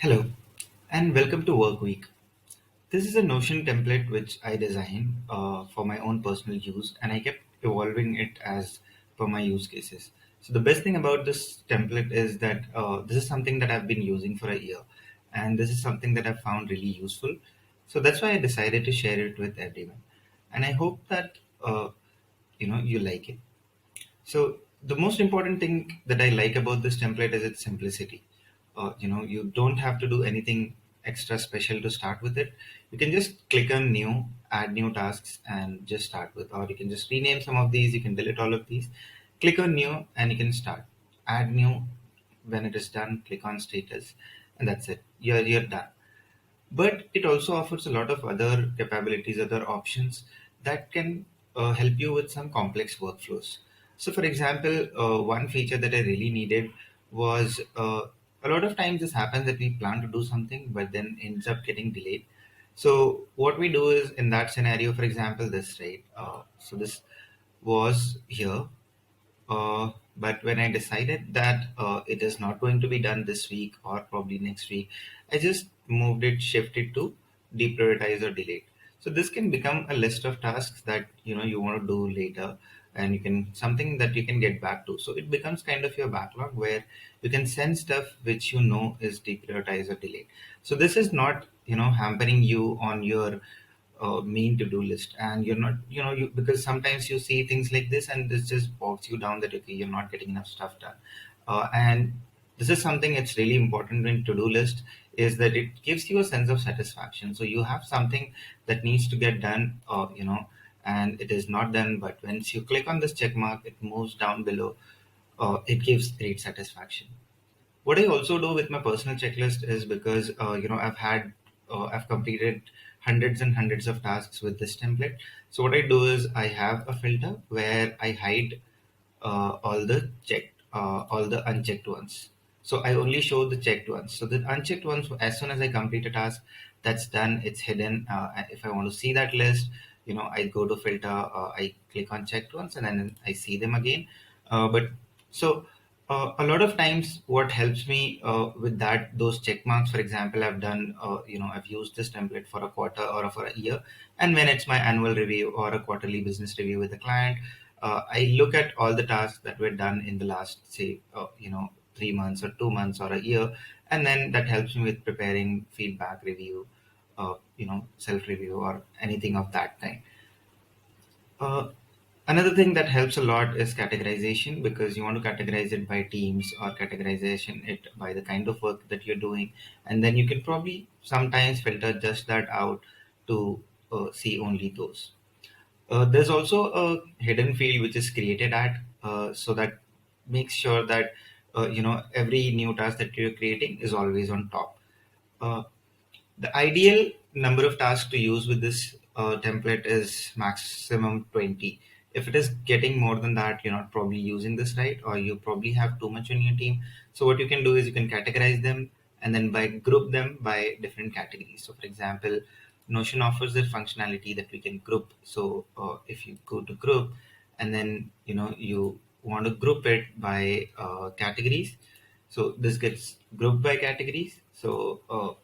Hello, and welcome to Work Week. This is a Notion template which I designed for my own personal use, and I kept evolving it as per my use cases. So, the best thing about this template is that this is something that I've been using for a year, and this is something that I've found really useful. So, that's why I decided to share it with everyone. And I hope that you like it. So the most important thing that I like about this template is its simplicity. You don't have to do anything extra special to start with it. You can just click on new, add new tasks, and just start with. Or you can just rename some of these. You can delete all of these. Click on new, and you can start. Add new. When it is done, click on status, and that's it. You're done. But it also offers a lot of other capabilities, other options that can help you with some complex workflows. So, for example, one feature that I really needed was a lot of times this happens that we plan to do something, but then ends up getting delayed. So, what we do is in that scenario, for example, this right. So this was here, but when I decided that it is not going to be done this week or probably next week, I just moved it, shifted to deprioritize or delete. So this can become a list of tasks that you want to do later, and you can something that you can get back to. So it becomes kind of your backlog where you can send stuff which is deprioritized or delayed. So this is not hampering you on your main to-do list, and you're not you because sometimes you see things like this and this just bogs you down that okay, you're not getting enough stuff done. And this is something it's really important in to-do list is that it gives you a sense of satisfaction. So you have something that needs to get done, and it is not done, but once you click on this check mark, it moves down below. It gives great satisfaction. What I also do with my personal checklist is because I've completed hundreds and hundreds of tasks with this template. So what I do is I have a filter where I hide all the unchecked ones. So I only show the checked ones. So the unchecked ones, as soon as I complete a task, that's done. It's hidden. If I want to see that list, I go to filter. I click on checked ones, and then I see them again. But so a lot of times, what helps me with that those check marks, for example, I've used this template for a quarter or for a year, and when it's my annual review or a quarterly business review with a client, I look at all the tasks that were done in the last, say, 3 months or 2 months or a year, and then that helps me with preparing feedback review, self review or anything of that kind. Uh, Another thing that helps a lot is categorization, because you want to categorize it by teams or categorization it by the kind of work that you're doing, and then you can probably sometimes filter just that out to see only those. There's also a hidden field which is created so that makes sure that every new task that you're creating is always on top. Uh, the ideal number of tasks to use with this template is maximum 20. If it is getting more than that, you're not probably using this right, or you probably have too much on your team. So what you can do is you can categorize them and then by group them by different categories. So for example, Notion offers the functionality that we can group. So if you go to group and then you want to group it by categories, so this gets grouped by categories. So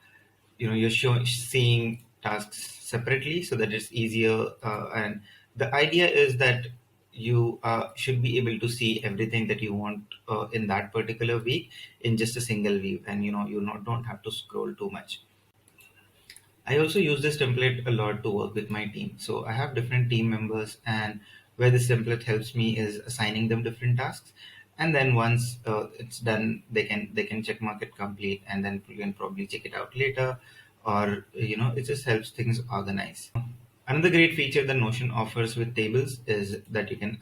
you're seeing tasks separately so that it's easier, and the idea is that you should be able to see everything that you want in that particular week in just a single view, and don't have to scroll too much. I also use this template a lot to work with my team. So I have different team members, and where this template helps me is assigning them different tasks. And then once it's done, they can check mark it complete, and then you can probably check it out later, or it just helps things organize. Another great feature that Notion offers with tables is that you can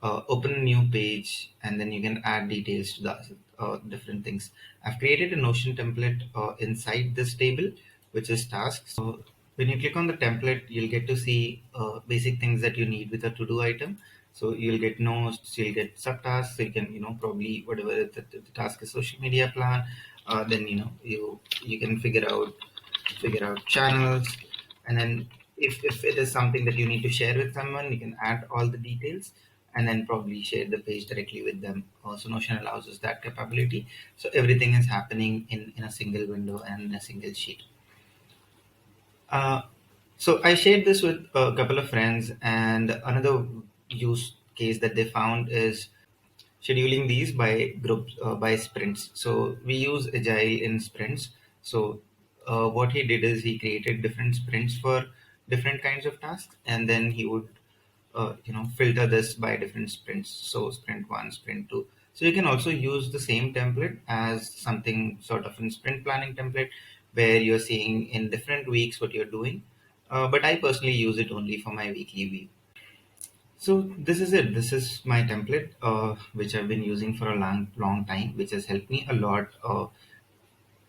open a new page, and then you can add details to the different things. I've created a Notion template inside this table, which is tasks. So when you click on the template, you'll get to see basic things that you need with a to-do item. So you'll get notes, you'll get subtasks. So you can, probably whatever the task is, social media plan. Then you can figure out channels, and then if it is something that you need to share with someone, you can add all the details. and then probably share the page directly with them. So Notion allows us that capability. So everything is happening in a single window and in a single sheet. Uh, so I shared this with a couple of friends, and another use case that they found is scheduling these by groups, by sprints. So we use agile in sprints. So what he did is he created different sprints for different kinds of tasks, and then he would filter this by different sprints. So sprint one, sprint two. So you can also use the same template as something sort of in sprint planning template, where you're seeing in different weeks what you're doing. But I personally use it only for my weekly view. So this is it. This is my template, which I've been using for a long time, which has helped me a lot.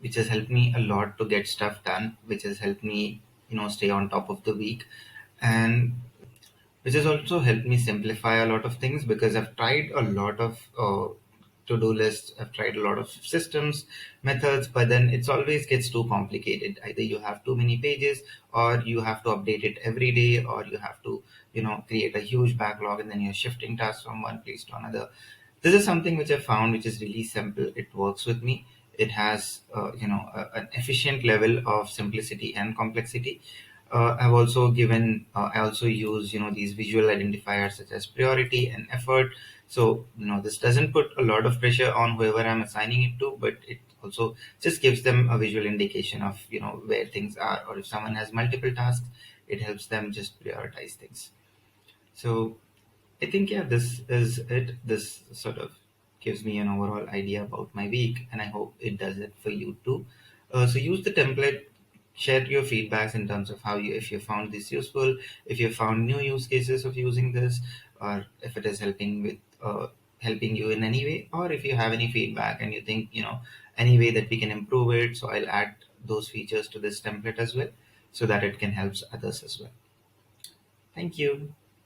Which has helped me a lot to get stuff done. Which has helped me, stay on top of the week, and which has also helped me simplify a lot of things, because I've tried a lot of to-do lists. I've tried a lot of systems, methods, but then it's always gets too complicated. Either you have too many pages, or you have to update it every day, or you have to, create a huge backlog, and then you're shifting tasks from one place to another. This is something which I found which is really simple. It works with me. It has, an efficient level of simplicity and complexity. I also use, these visual identifiers such as priority and effort. So, this doesn't put a lot of pressure on whoever I'm assigning it to, but it also just gives them a visual indication of, where things are, or if someone has multiple tasks, it helps them just prioritize things. So I think, yeah, this is it. This sort of gives me an overall idea about my week, and I hope it does it for you too. So use the template, share your feedbacks in terms of how you, if you found this useful, if you found new use cases of using this, or if it is helping you in any way, or if you have any feedback and you think, any way that we can improve it. So I'll add those features to this template as well, so that it can help others as well. Thank you.